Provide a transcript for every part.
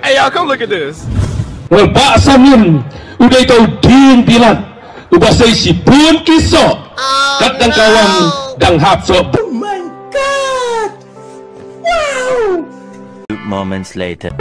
Hey, y'all, come look at this. Well, Pak Samin, udah tahu din bilang, ubasay si pun kisok, kat dang kawang dang hapso. Oh my God! Wow! 2 moments later.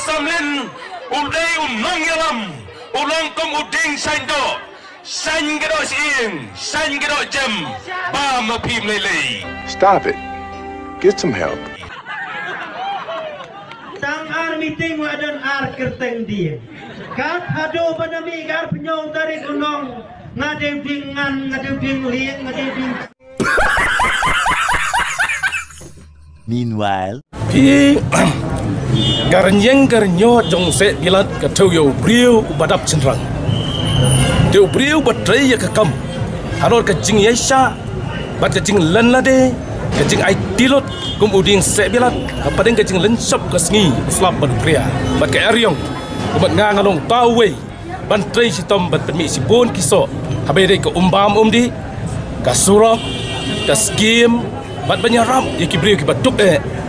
Samlin, uday nong yalam, ulong kong uding sando, san gado siing, san gado jem, ba mapim lele. Stop it. Get some help. Tang ar meeting wadan ar kerteng dia. Kat hado panami gar penyong dari gunung, ngade bingan, ngade bing liang, ngade bing. Meanwhile, Garnyeng jong set bilat katau yo briu ubadap cenderang. Teu briu batrai ya kakam. Halor kacing yesha, bat kacing len lade, kacing ai tilot kum uding set bilat. Apa deng kacing len sop kasngi slap bad pria. Bat ka aryong, umat ngangalong tawei. Bantrai si tom bat permi si bon kiso. Habe dei ko umbam umdi, kasurok, kaskim, bat banyaram ya kibriu ki batuk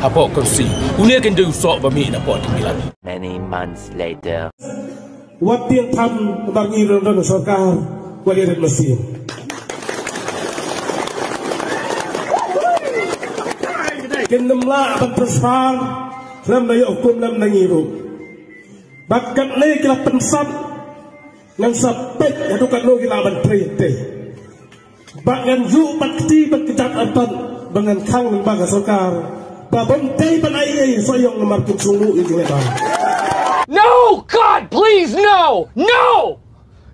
Hapok konsi. Unia kan dia usok bami dapat tinggal. many months later. วัดเตียงธรรมบางอีเรื่องสกาวันนี้เรื่องมาเสียกินน้ำลาบันประสานเริ่มในอกกุมเริ่มในงีรุบักกันเล่กลับเป็นซับนังสับเป็ดya tukan lo gila ban prete bagan yu bat ti bat kitat antan bangan khang ng baga sokar babon tay ban ay soyong na markit sunu ini ba. No! God, please, no! No!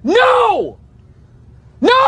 No! No!